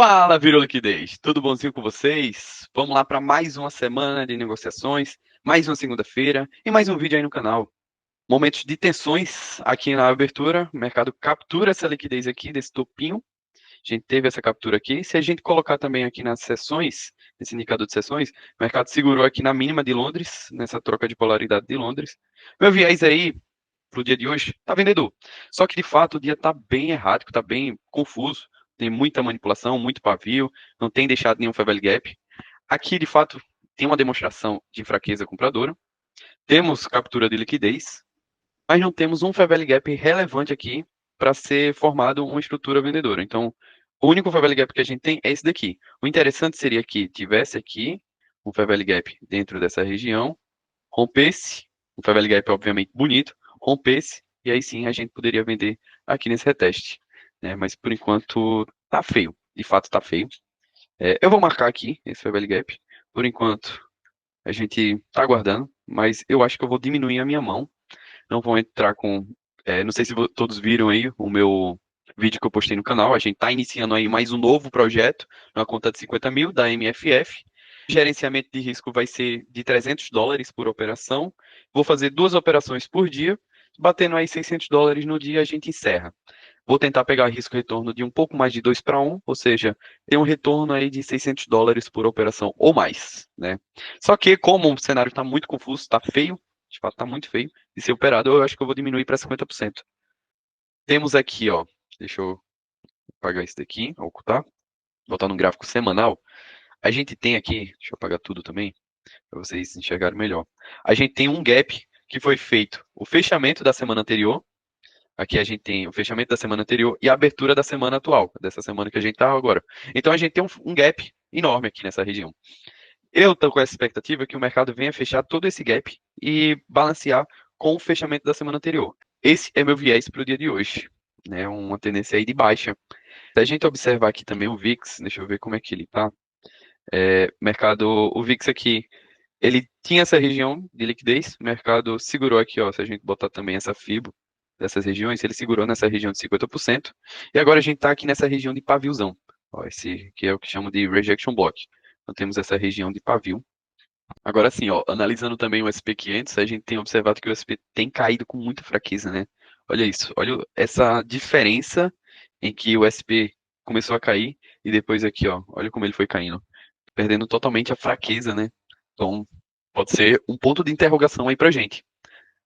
Fala, Virou Liquidez! Tudo bonzinho com vocês? Vamos lá para mais uma semana de negociações, mais uma segunda-feira e mais um vídeo aí no canal. Momentos de tensões aqui na abertura, o mercado captura essa liquidez aqui desse topinho. A gente teve essa captura aqui. Se a gente colocar também aqui nas sessões, nesse indicador de sessões, o mercado segurou aqui na mínima de Londres, nessa troca de polaridade de Londres. Meu viés aí pro dia de hoje tá vendedor. Só que de fato o dia tá bem errático, tá bem confuso. Tem muita manipulação, muito pavio, não tem deixado nenhum fair value gap. Aqui de fato tem uma demonstração de fraqueza compradora. Temos captura de liquidez, mas não temos um fair value gap relevante aqui para ser formado uma estrutura vendedora. Então, o único fair value gap que a gente tem é esse daqui. O interessante seria que tivesse aqui um fair value gap dentro dessa região, rompesse, um fair value gap obviamente bonito, rompesse, e aí sim a gente poderia vender aqui nesse reteste. Né? Mas por enquanto tá feio, de fato tá feio. Eu vou marcar aqui esse fair value gap. Por enquanto a gente tá aguardando, mas eu acho que eu vou diminuir a minha mão. Não vou entrar com. Não sei se todos viram aí o meu vídeo que eu postei no canal. A gente está iniciando aí mais um novo projeto, uma conta de 50 mil da MFF. O gerenciamento de risco vai ser de $300 por operação. Vou fazer 2 operações por dia. Batendo aí $600 no dia, a gente encerra. Vou tentar pegar risco-retorno de um pouco mais de 2 para 1, ou seja, tem um retorno aí de $600 por operação ou mais, né? Só que como o cenário está muito confuso, está feio, de fato está muito feio, de ser operado, eu acho que eu vou diminuir para 50%. Temos aqui, ó, deixa eu apagar isso daqui, ocultar, voltar no gráfico semanal. A gente tem aqui, deixa eu apagar tudo também, para vocês enxergarem melhor. A gente tem um gap que foi feito o fechamento da semana anterior. Aqui a gente tem o fechamento da semana anterior e a abertura da semana atual, dessa semana que a gente está agora. Então a gente tem um gap enorme aqui nessa região. Eu estou com essa expectativa que o mercado venha fechar todo esse gap e balancear com o fechamento da semana anterior. Esse é meu viés para o dia de hoje, né? Uma tendência aí de baixa. Se a gente observar aqui também o VIX, deixa eu ver como é que ele está. Mercado, o VIX aqui, ele tinha essa região de liquidez, o mercado segurou aqui, ó, se a gente botar também essa FIBO dessas regiões, ele segurou nessa região de 50%, e agora a gente está aqui nessa região de paviozão, ó, esse que é o que chamam de rejection block. Então temos essa região de pavio. Agora sim, ó, analisando também o SP500, a gente tem observado que o SP tem caído com muita fraqueza, né? Olha isso, olha essa diferença em que o SP começou a cair e depois aqui, ó, olha como ele foi caindo, perdendo totalmente a fraqueza, né? Então, pode ser um ponto de interrogação aí pra gente.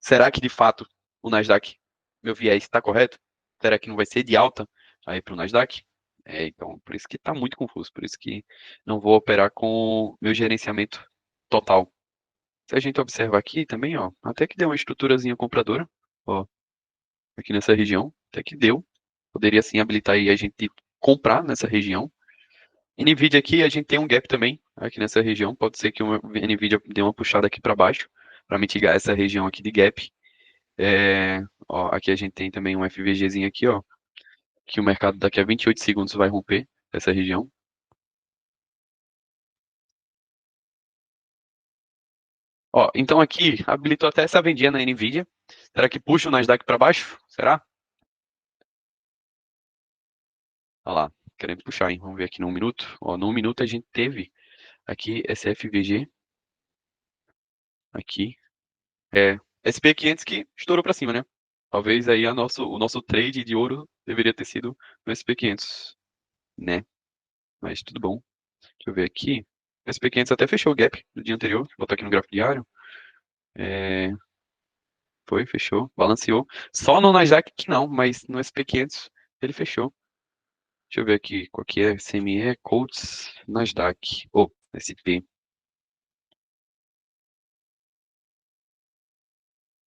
Será que de fato o Nasdaq, meu viés, está correto? Será que não vai ser de alta aí para o Nasdaq? Então, por isso que está muito confuso, por isso que não vou operar com meu gerenciamento total. Se a gente observar aqui também, ó, até que deu uma estruturazinha compradora, ó, aqui nessa região, até que deu. Poderia sim habilitar aí a gente comprar nessa região. NVIDIA aqui, a gente tem um gap também, aqui nessa região. Pode ser que o NVIDIA dê uma puxada aqui para baixo, para mitigar essa região aqui de gap. Ó, aqui a gente tem também um FVGzinho aqui, ó, que o mercado daqui a 28 segundos vai romper essa região. Ó, então aqui habilitou até essa vendinha na NVIDIA. Será que puxa o Nasdaq para baixo? Será? Olha lá, querendo puxar, hein? Vamos ver aqui no 1 minuto. Ó, no 1 minuto a gente teve aqui esse FVG, aqui. SP500 que estourou para cima, né? Talvez aí o nosso trade de ouro deveria ter sido no SP500, né? Mas tudo bom. Deixa eu ver aqui. O SP500 até fechou o gap do dia anterior. Vou botar aqui no gráfico diário. É, fechou, balanceou. Só no Nasdaq que não, mas no SP500 ele fechou. Deixa eu ver aqui qual que é. CME, Coats, Nasdaq. Ou SP.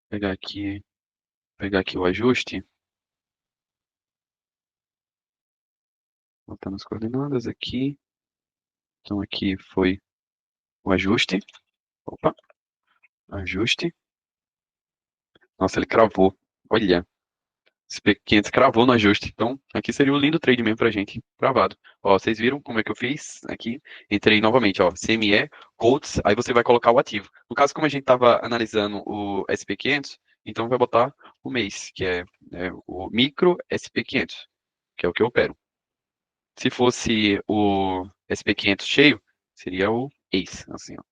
Pegar aqui, pegar aqui o ajuste. Botando as coordenadas aqui. Então aqui foi o ajuste. Opa, ajuste. Nossa, ele cravou. Olha, SP500 cravou no ajuste. Então, aqui seria um lindo trade mesmo pra gente. Cravado. Ó, vocês viram como é que eu fiz? Aqui, entrei novamente, ó, CME, Coats, aí você vai colocar o ativo. No caso, como a gente estava analisando o SP500, então vai botar o mês, que é o micro SP500, que é o que eu opero. Se fosse o SP500 cheio, seria o ACE, assim, ó.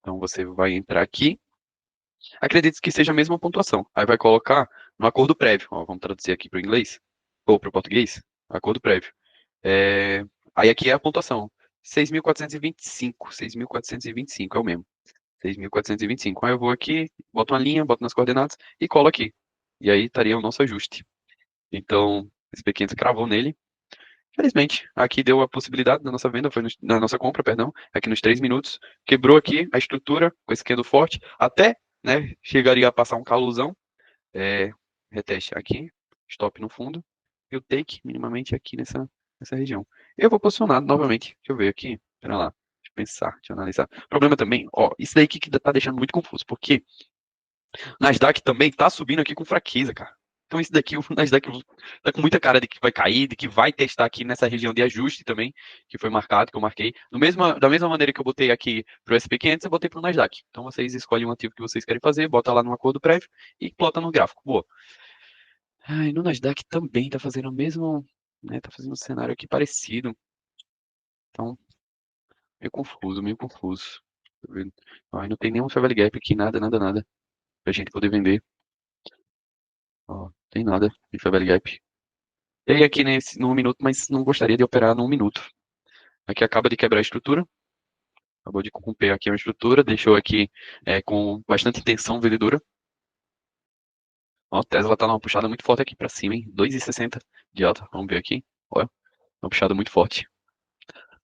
Então você vai entrar aqui. Acredito que seja a mesma pontuação. Aí vai colocar no acordo prévio. Ó, vamos traduzir aqui para o inglês ou para o português. Acordo prévio. É, Aí aqui é a pontuação. 6.425. 6.425 é o mesmo. 6.425. Aí eu vou aqui, boto uma linha, boto nas coordenadas e colo aqui. E aí estaria o nosso ajuste. Então, esse P500 cravou nele. Felizmente, aqui deu a possibilidade da nossa venda, na nossa compra, perdão, aqui nos 3 minutos. Quebrou aqui a estrutura com esse candle forte, até, né, chegaria a passar um calusão. É, reteste aqui, stop no fundo, e o take minimamente aqui nessa região. Eu vou posicionar novamente, deixa eu ver aqui, pera lá, deixa eu pensar, deixa eu analisar. O problema também, ó, isso daí que tá deixando muito confuso, porque Nasdaq também tá subindo aqui com fraqueza, cara. Então isso daqui, o Nasdaq tá com muita cara de que vai cair, de que vai testar aqui nessa região de ajuste também, que foi marcado, que eu marquei. Da mesma maneira que eu botei aqui pro SP500, eu botei pro Nasdaq. Então vocês escolhem um ativo que vocês querem fazer, bota lá no acordo prévio e plota no gráfico. Boa. Ai, no Nasdaq também tá fazendo o mesmo, né, tá fazendo um cenário aqui parecido. Então, meio confuso, meio confuso. Tá vendo? Ai, não tem nenhum Fair Value Gap aqui, nada, nada, nada, pra gente poder vender. Ó, tem nada de Fair Value Gap. Tem aqui no minuto, mas não gostaria de operar num minuto. Aqui acaba de quebrar a estrutura. Acabou de romper aqui uma estrutura, deixou aqui com bastante tensão vendedora. Ó, a Tesla tá numa puxada muito forte aqui para cima, hein? 2,60 de alta. Vamos ver aqui. Olha, uma puxada muito forte.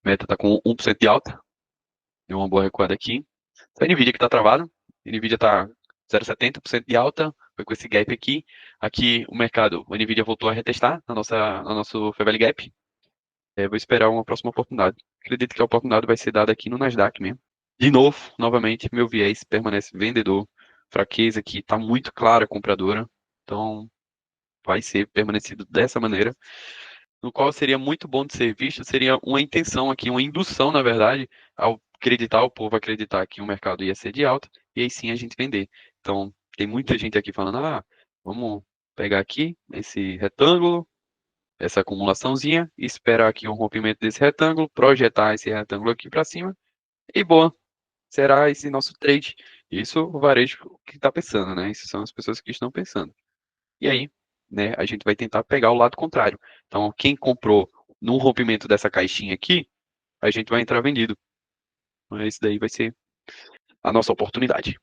Meta tá com 1% de alta. Deu uma boa recuada aqui. A Nvidia que tá travado. A Nvidia tá 0,70% de alta. Foi com esse gap aqui. Aqui o mercado, a Nvidia voltou a retestar no nosso Fair Value Gap. Vou esperar uma próxima oportunidade. Acredito que a oportunidade vai ser dada aqui no Nasdaq mesmo. De novo, novamente, meu viés permanece vendedor. Fraqueza aqui está muito clara compradora. Então, vai ser permanecido dessa maneira. No qual seria muito bom de ser visto, seria uma intenção aqui, uma indução, na verdade, ao acreditar, o povo acreditar que o mercado ia ser de alta, e aí sim a gente vender. Então, tem muita gente aqui falando, vamos pegar aqui esse retângulo, essa acumulaçãozinha, esperar aqui um rompimento desse retângulo, projetar esse retângulo aqui para cima, e boa, será esse nosso trade. Isso o varejo que está pensando, né? Isso são as pessoas que estão pensando. E aí, né, a gente vai tentar pegar o lado contrário. Então, quem comprou no rompimento dessa caixinha aqui, a gente vai entrar vendido. Mas esse daí vai ser a nossa oportunidade.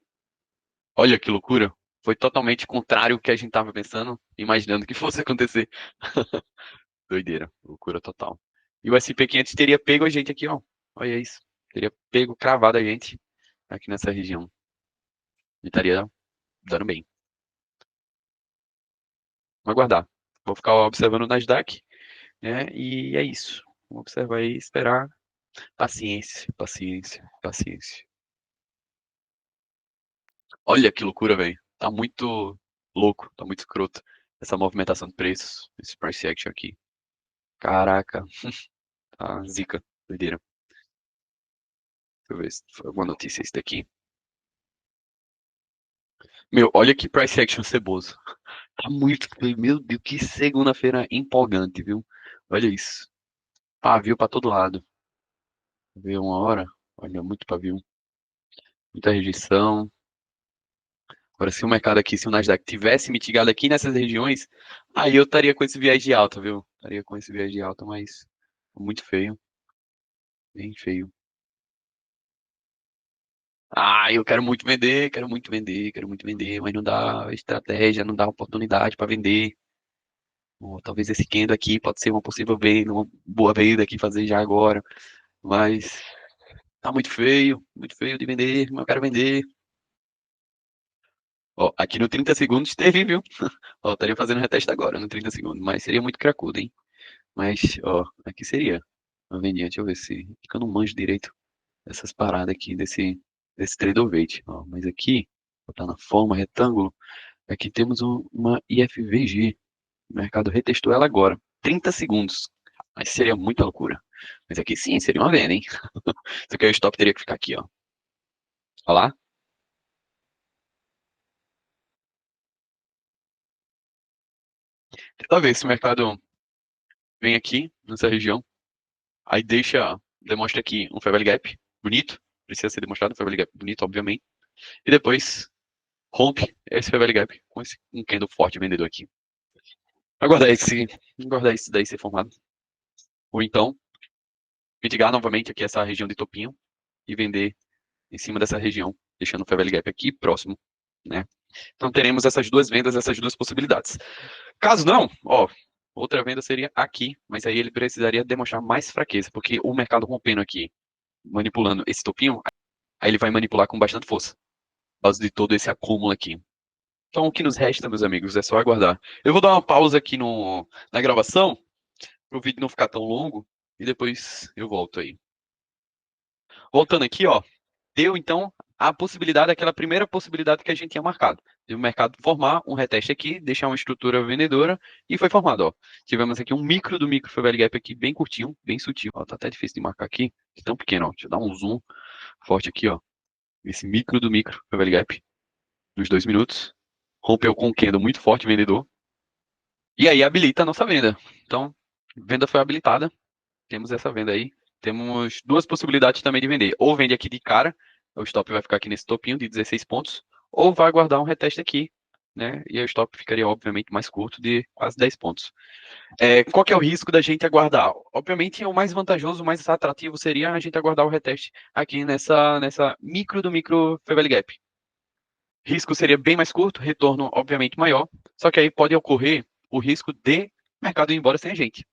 Olha que loucura. Foi totalmente contrário ao que a gente estava pensando, imaginando que fosse acontecer. Doideira, loucura total. E o SP500 teria pego a gente aqui, ó. Olha isso. Teria pego, cravado a gente aqui nessa região. E estaria dando bem. Vamos aguardar. Vou ficar observando o Nasdaq, né? E é isso. Vamos observar e esperar. Paciência, paciência, paciência. Olha que loucura, velho. Tá muito louco, tá muito escroto essa movimentação de preços, esse price action aqui. Caraca, tá zica, doideira. Deixa eu ver se foi alguma notícia isso daqui. Meu, olha que price action ceboso. Tá muito, meu Deus, que segunda-feira empolgante, viu? Olha isso. Pavio pra todo lado. Veio uma hora, olha, muito pavio. Muita rejeição. Agora, se o mercado aqui, se o Nasdaq tivesse mitigado aqui nessas regiões, aí eu estaria com esse viés de alta, viu? Estaria com esse viés de alta, mas muito feio, bem feio. Eu quero muito vender, quero muito vender, quero muito vender, mas não dá estratégia, não dá oportunidade para vender. Ou talvez esse candle aqui pode ser uma possível venda, uma boa venda aqui fazer já agora, mas tá muito feio de vender, mas eu quero vender. Ó, aqui no 30 segundos teve, viu? Ó, estaria fazendo reteste agora no 30 segundos, mas seria muito cracudo, hein? Mas, ó, aqui seria uma vendinha. Deixa eu ver se. Que eu não manjo direito essas paradas aqui desse trader weight. Ó, mas aqui, botar na forma retângulo, aqui temos uma IFVG. O mercado retestou ela agora. 30 segundos. Mas seria muita loucura. Mas aqui sim, seria uma venda, hein? Só que aí o stop teria que ficar aqui, ó. Olha lá. Tenta ver se o mercado vem aqui nessa região, aí demonstra aqui um Fair Value Gap bonito, precisa ser demonstrado um Fair Value Gap bonito, obviamente, e depois rompe esse Fair Value Gap com um candle forte vendedor aqui. Aguardar esse daí ser formado. Ou então, mitigar novamente aqui essa região de topinho e vender em cima dessa região, deixando o Fair Value Gap aqui próximo, né? Então teremos essas duas vendas, essas duas possibilidades. Caso não, ó, outra venda seria aqui, mas aí ele precisaria demonstrar mais fraqueza, porque o mercado rompendo aqui, manipulando esse topinho, aí ele vai manipular com bastante força, por causa de todo esse acúmulo aqui. Então o que nos resta, meus amigos, é só aguardar. Eu vou dar uma pausa aqui na gravação, para o vídeo não ficar tão longo, e depois eu volto aí. Voltando aqui, ó, deu então a possibilidade, aquela primeira possibilidade que a gente tinha marcado, de o mercado formar um reteste aqui, deixar uma estrutura vendedora e foi formado, ó. Tivemos aqui um micro do micro Fair Value Gap aqui, bem curtinho, bem sutil, ó, tá até difícil de marcar aqui, tão pequeno, ó. Deixa eu dar um zoom forte aqui, ó. Esse micro do micro Fair Value Gap, nos 2 minutos, rompeu com um candle muito forte vendedor, e aí habilita a nossa venda. Então, venda foi habilitada, temos essa venda aí. Temos duas possibilidades também de vender. Ou vende aqui de cara, o stop vai ficar aqui nesse topinho de 16 pontos, ou vai guardar um reteste aqui, né? E o stop ficaria, obviamente, mais curto, de quase 10 pontos. Qual que é o risco da gente aguardar? Obviamente, o mais vantajoso, o mais atrativo seria a gente aguardar o reteste aqui nessa micro do micro Fair Value Gap. Risco seria bem mais curto, retorno, obviamente, maior, só que aí pode ocorrer o risco de mercado ir embora sem a gente.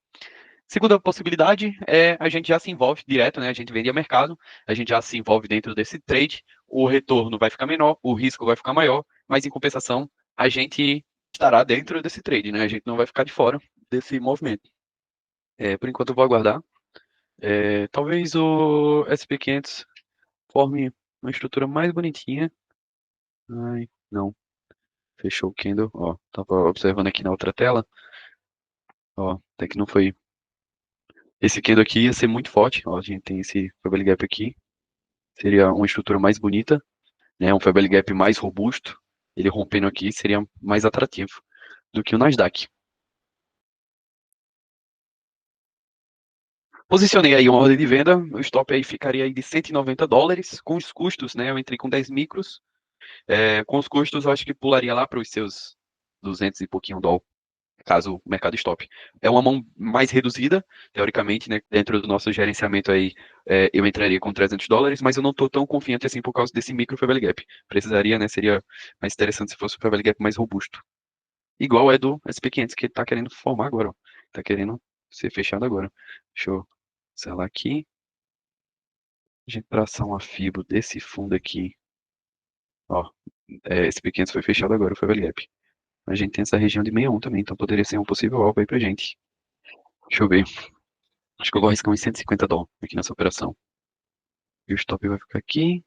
Segunda possibilidade é a gente já se envolve direto, né? A gente vende a mercado, a gente já se envolve dentro desse trade, o retorno vai ficar menor, o risco vai ficar maior, mas em compensação, a gente estará dentro desse trade, né? A gente não vai ficar de fora desse movimento. Por enquanto eu vou aguardar. Talvez o SP500 forme uma estrutura mais bonitinha. Ai, não. Fechou o candle. Ó, tava observando aqui na outra tela. Ó, até que não foi. Esse candle aqui ia ser muito forte. Ó, a gente tem esse Fair Gap aqui. Seria uma estrutura mais bonita, né? Um Fair Value Gap mais robusto. Ele rompendo aqui seria mais atrativo do que o Nasdaq. Posicionei aí uma ordem de venda, o stop aí ficaria aí de $190, com os custos, né? Eu entrei com 10 micros, com os custos eu acho que pularia lá para os seus 200 e pouquinho dólar, caso o mercado stop. É uma mão mais reduzida, teoricamente, né? Dentro do nosso gerenciamento aí, eu entraria com $300, mas eu não estou tão confiante assim por causa desse micro Fair Value Gap. Precisaria, né? Seria mais interessante se fosse o Fair Value Gap mais robusto. Igual é do SP500 que ele tá querendo formar agora, ó. Tá querendo ser fechado agora. Deixa eu selar aqui. A gente traçar uma fibra desse fundo aqui. Ó, SP500 foi fechado agora, foi o Gap. A gente tem essa região de 61 também, então poderia ser um possível alvo aí pra gente. Deixa eu ver. Acho que eu vou arriscar uns $150 aqui nessa operação. E o stop vai ficar aqui.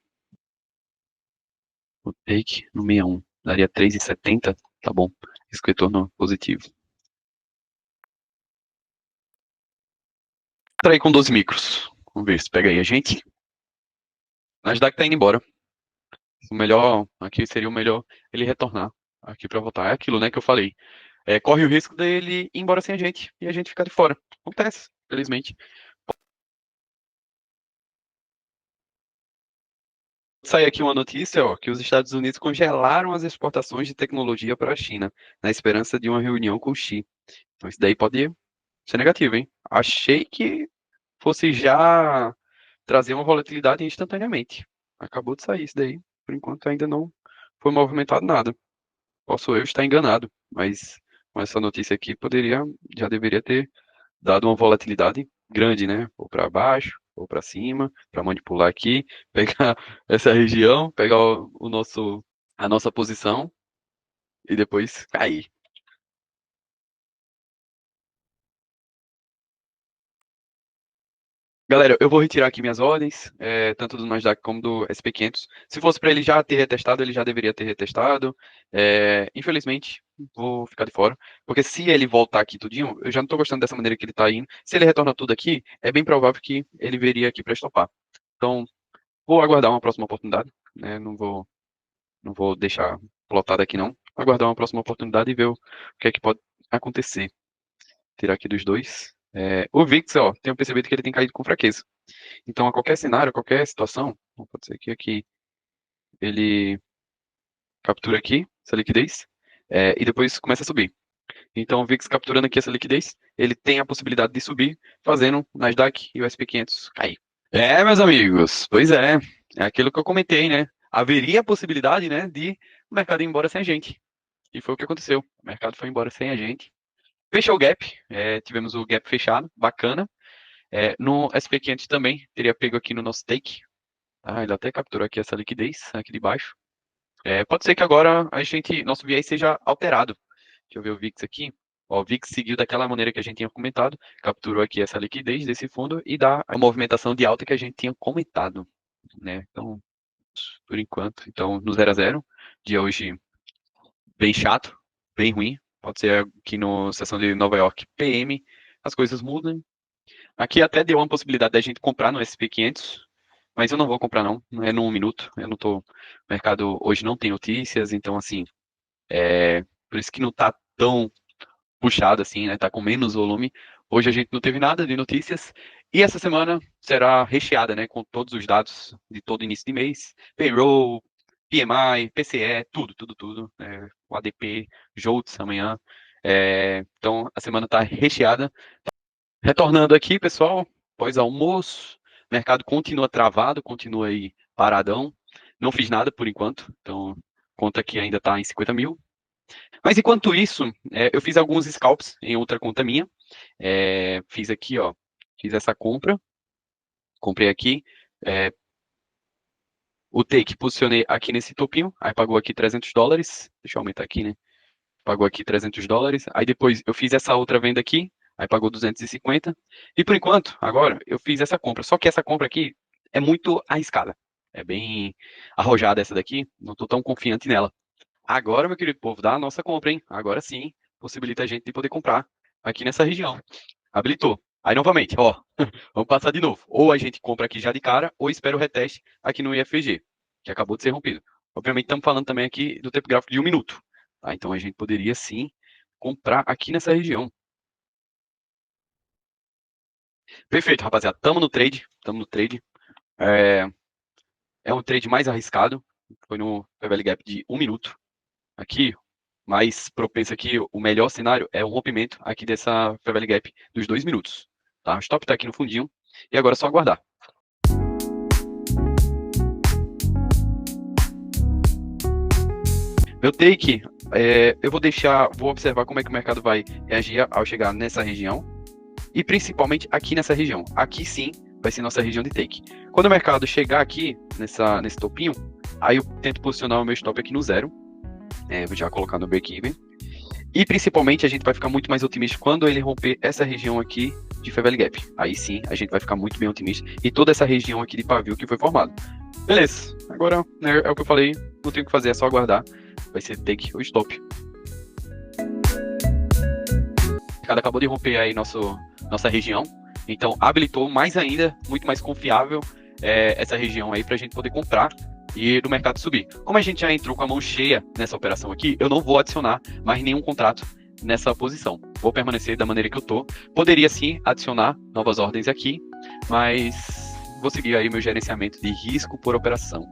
O take no 61. Daria 3,70. Tá bom. Risco retorno positivo. Trair com 12 micros. Vamos ver se pega aí a gente. Nasdaq tá indo embora. O melhor, aqui seria o melhor ele retornar aqui para votar. É aquilo, né, que eu falei. Corre o risco dele ir embora sem a gente e a gente ficar de fora. Acontece, felizmente. Sai aqui uma notícia, ó, que os Estados Unidos congelaram as exportações de tecnologia para a China, na esperança de uma reunião com o Xi. Então isso daí pode ser negativo, hein? Achei que fosse já trazer uma volatilidade instantaneamente. Acabou de sair isso daí. Por enquanto ainda não foi movimentado nada. Posso eu estar enganado, mas com essa notícia aqui já deveria ter dado uma volatilidade grande, né? Ou para baixo, ou para cima, para manipular aqui, pegar essa região, pegar a nossa posição e depois cair. Galera, eu vou retirar aqui minhas ordens, tanto do Nasdaq como do SP500. Se fosse para ele já ter retestado, ele já deveria ter retestado. Infelizmente, vou ficar de fora, porque se ele voltar aqui tudinho, eu já não estou gostando dessa maneira que ele está indo. Se ele retorna tudo aqui, é bem provável que ele viria aqui para estopar. Então, vou aguardar uma próxima oportunidade, né? Não vou deixar plotado aqui não. Aguardar uma próxima oportunidade e ver o que é que pode acontecer. Tirar aqui dos dois. O VIX, ó, tenho percebido que ele tem caído com fraqueza. Então, a qualquer cenário, a qualquer situação, pode ser que aqui ele captura aqui essa liquidez e depois começa a subir. Então, o VIX capturando aqui essa liquidez, ele tem a possibilidade de subir, fazendo o Nasdaq e o SP500 cair. Meus amigos, pois é aquilo que eu comentei, né? Haveria a possibilidade, né, de o mercado ir embora sem a gente. E foi o que aconteceu. O mercado foi embora sem a gente. Fechou o gap, tivemos o gap fechado, bacana. No SP500 também, teria pego aqui no nosso take. Tá? Ele até capturou aqui essa liquidez, aqui de baixo. Pode ser que agora nosso viés seja alterado. Deixa eu ver o VIX aqui. Ó, o VIX seguiu daquela maneira que a gente tinha comentado, capturou aqui essa liquidez desse fundo e dá a movimentação de alta que a gente tinha comentado, né? Então, por enquanto, então no 0 a 0, dia hoje bem chato, bem ruim. Pode ser aqui na sessão de Nova York PM, as coisas mudam. Aqui até deu uma possibilidade da gente comprar no SP500, mas eu não vou comprar não, é num minuto. Eu não tô, o mercado hoje não tem notícias, então assim, por isso que não tá tão puxado assim, né? Tá com menos volume. Hoje a gente não teve nada de notícias e essa semana será recheada, né, com todos os dados de todo início de mês, payroll, PMI, PCE, tudo, o ADP, JOLTS amanhã. Então a semana está recheada. Retornando aqui, pessoal, pós-almoço, o mercado continua travado, continua aí paradão. Não fiz nada por enquanto, então conta que ainda está em 50 mil. Mas enquanto isso, eu fiz alguns scalps em outra conta minha. Fiz aqui, ó, fiz essa compra, comprei aqui, o take posicionei aqui nesse topinho, aí pagou aqui $300, deixa eu aumentar aqui, né? Pagou aqui $300, aí depois eu fiz essa outra venda aqui, aí pagou 250, e por enquanto, agora, eu fiz essa compra, só que essa compra aqui é muito arriscada, é bem arrojada essa daqui, não estou tão confiante nela. Agora, meu querido povo, dá a nossa compra, hein? Agora sim, possibilita a gente de poder comprar aqui nessa região. Habilitou. Aí, novamente, ó, vamos passar de novo. Ou a gente compra aqui já de cara, ou espera o reteste aqui no IFG, que acabou de ser rompido. Obviamente, estamos falando também aqui do tempo gráfico de 1 minuto. Tá? Então, a gente poderia sim comprar aqui nessa região. Perfeito, rapaziada. Estamos no trade. Estamos no trade. É um trade mais arriscado. Foi no Fair Value Gap de 1 minuto. Aqui, mais propenso aqui, o melhor cenário é o rompimento aqui dessa Fair Value Gap dos 2 minutos. Tá? O stop está aqui no fundinho. E agora é só aguardar. Meu take, eu vou observar como é que o mercado vai reagir ao chegar nessa região. E principalmente aqui nessa região. Aqui sim vai ser nossa região de take. Quando o mercado chegar aqui nesse topinho, aí eu tento posicionar o meu stop aqui no 0. Vou já colocar no break-even. E principalmente a gente vai ficar muito mais otimista quando ele romper essa região aqui de Fair Value Gap. Aí sim a gente vai ficar muito bem otimista. E toda essa região aqui de pavio que foi formado. Beleza, agora né, é o que eu falei, não tem o que fazer, é só aguardar. Vai ser take ou stop. O mercado acabou de romper aí nossa região. Então habilitou mais ainda, muito mais confiável essa região aí para a gente poder comprar e do mercado subir. Como a gente já entrou com a mão cheia nessa operação aqui, eu não vou adicionar mais nenhum contrato nessa posição. Vou permanecer da maneira que eu tô. Poderia sim adicionar novas ordens aqui, mas vou seguir aí meu gerenciamento de risco por operação.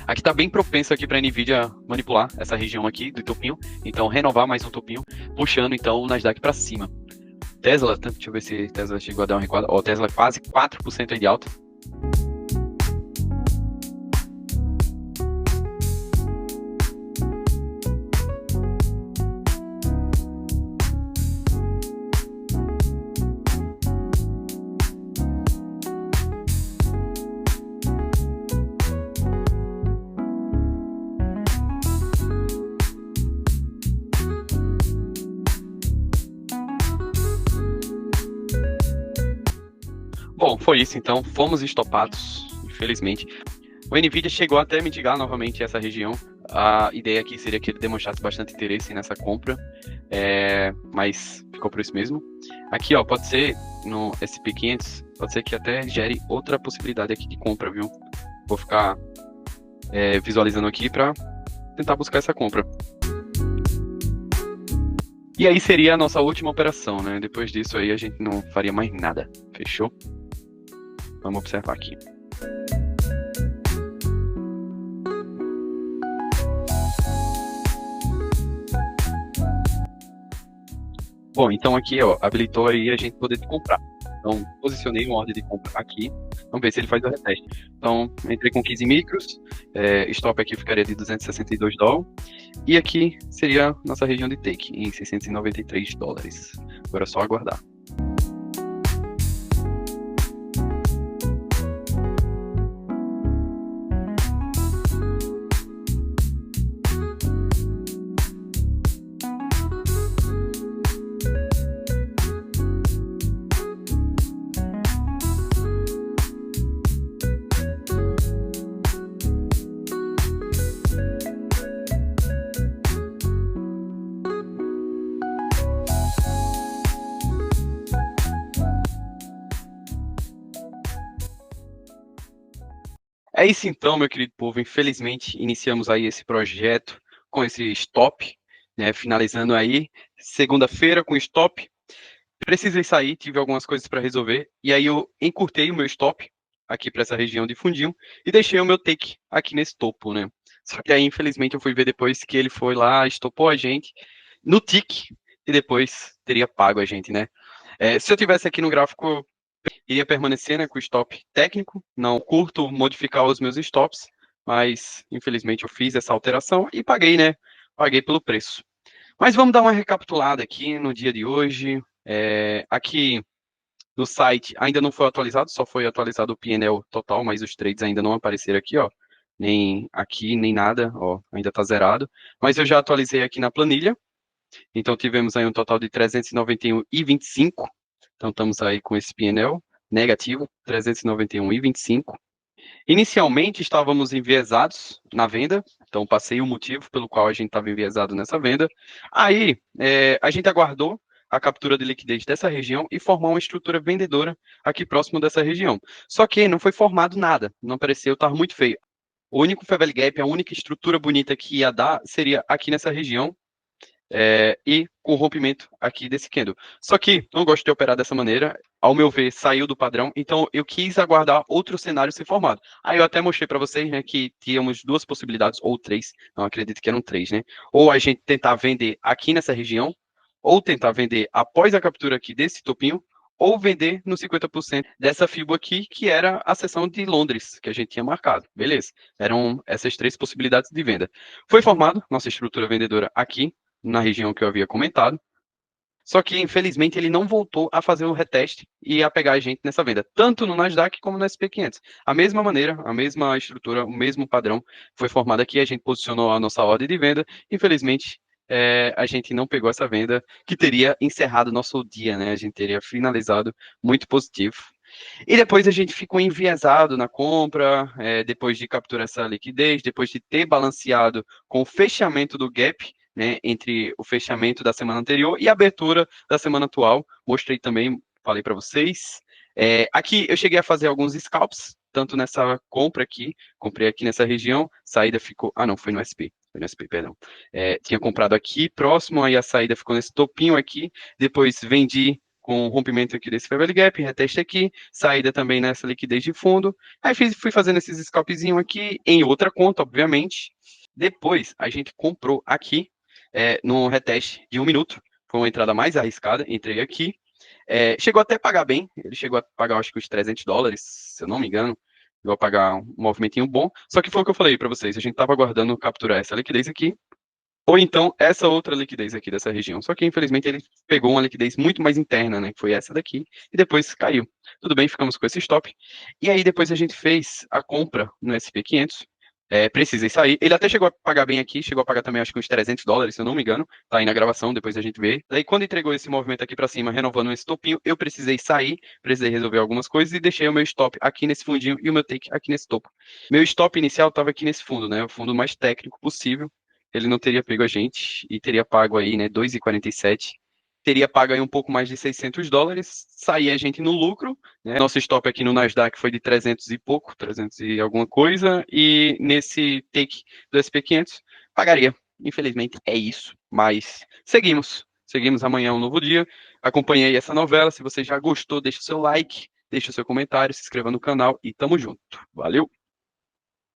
Aqui está bem propenso aqui para a Nvidia manipular essa região aqui do topinho, então renovar mais um topinho, puxando então o Nasdaq para cima. Tesla, deixa eu ver se Tesla chegou a dar uma recuada. Ó, Tesla quase 4% aí de alta. Bom, foi isso então, fomos estopados, infelizmente. O Nvidia chegou até a mitigar novamente essa região. A ideia aqui seria que ele demonstrasse bastante interesse nessa compra, mas ficou por isso mesmo. Aqui, ó, pode ser no SP500, pode ser que até gere outra possibilidade aqui de compra, viu? Vou ficar visualizando aqui para tentar buscar essa compra. E aí seria a nossa última operação, né? Depois disso aí a gente não faria mais nada. Fechou? Vamos observar aqui. Bom, então aqui, ó, habilitou aí a gente poder comprar. Então, posicionei uma ordem de compra aqui. Vamos ver se ele faz o reteste. Então, entrei com 15 micros. Stop aqui ficaria de $262. E aqui seria nossa região de take, em $693. Agora é só aguardar. É isso então, meu querido povo. Infelizmente, iniciamos aí esse projeto com esse stop, né? Finalizando aí segunda-feira com stop. Precisei sair, tive algumas coisas para resolver, e aí eu encurtei o meu stop aqui para essa região de fundinho e deixei o meu take aqui nesse topo, né? Só que aí, infelizmente, eu fui ver depois que ele foi lá, estopou a gente no tick e depois teria pago a gente, né? Se eu tivesse aqui no gráfico, iria permanecer, né, com o stop técnico. Não curto modificar os meus stops, mas infelizmente eu fiz essa alteração e paguei, né? Paguei pelo preço. Mas vamos dar uma recapitulada aqui no dia de hoje. Aqui no site ainda não foi atualizado, só foi atualizado o PNL total, mas os trades ainda não apareceram aqui, ó. Nem aqui, nem nada, ó, ainda está zerado. Mas eu já atualizei aqui na planilha. Então tivemos aí um total de 391,25. Então estamos aí com esse PNL negativo, 391,25. Inicialmente estávamos enviesados na venda, então passei o motivo pelo qual a gente estava enviesado nessa venda. Aí a gente aguardou a captura de liquidez dessa região e formar uma estrutura vendedora aqui próximo dessa região. Só que não foi formado nada, não apareceu, estava muito feio. O único Fair Value Gap, a única estrutura bonita que ia dar seria aqui nessa região, e com o rompimento aqui desse candle. Só que não gosto de operar dessa maneira, ao meu ver, saiu do padrão, então eu quis aguardar outro cenário ser formado. Aí eu até mostrei para vocês, né, que tínhamos duas possibilidades, ou três, não acredito que eram três, né? Ou a gente tentar vender aqui nessa região, ou tentar vender após a captura aqui desse topinho, ou vender no 50% dessa FIBO aqui, que era a seção de Londres, que a gente tinha marcado. Beleza? Eram essas três possibilidades de venda. Foi formado nossa estrutura vendedora aqui, na região que eu havia comentado. Só que, infelizmente, ele não voltou a fazer o reteste e a pegar a gente nessa venda, tanto no Nasdaq como no SP500. A mesma maneira, a mesma estrutura, o mesmo padrão foi formado aqui, a gente posicionou a nossa ordem de venda. Infelizmente, a gente não pegou essa venda, que teria encerrado nosso dia, né? A gente teria finalizado muito positivo. E depois a gente ficou enviesado na compra, depois de capturar essa liquidez, depois de ter balanceado com o fechamento do gap, né, entre o fechamento da semana anterior e a abertura da semana atual. Mostrei também, falei para vocês. Aqui eu cheguei a fazer alguns scalps, tanto nessa compra aqui, comprei aqui nessa região, saída ficou. Ah, não, foi no SP. Foi no SP, perdão. Tinha comprado aqui próximo, aí a saída ficou nesse topinho aqui, depois vendi com o rompimento aqui desse Fair Value Gap, reteste aqui, saída também nessa liquidez de fundo. Aí fui fazendo esses scalpzinhos aqui em outra conta, obviamente. Depois a gente comprou aqui no reteste de 1 minuto. Foi uma entrada mais arriscada, entrei aqui. Chegou até a pagar bem, ele chegou a pagar acho que uns $300, se eu não me engano. Chegou a pagar um movimentinho bom. Só que foi o que eu falei para vocês, a gente estava aguardando capturar essa liquidez aqui, ou então essa outra liquidez aqui dessa região. Só que infelizmente ele pegou uma liquidez muito mais interna, né? Que foi essa daqui, e depois caiu. Tudo bem, ficamos com esse stop. E aí depois a gente fez a compra no SP500. Precisei sair. Ele até chegou a pagar bem aqui, chegou a pagar também acho que uns $300, se eu não me engano. Tá aí na gravação, depois a gente vê. Daí quando entregou esse movimento aqui para cima, renovando esse topinho, eu precisei sair, precisei resolver algumas coisas e deixei o meu stop aqui nesse fundinho e o meu take aqui nesse topo. Meu stop inicial estava aqui nesse fundo, né? O fundo mais técnico possível. Ele não teria pego a gente e teria pago aí, né, 2,47. teria pago aí um pouco mais de $600, saía a gente no lucro, né? Nosso stop aqui no Nasdaq foi de 300 e pouco, 300 e alguma coisa, e nesse take do SP500 pagaria. Infelizmente é isso, mas seguimos amanhã um novo dia. Acompanhei essa novela, se você já gostou, deixa o seu like, deixa o seu comentário, se inscreva no canal e tamo junto. Valeu!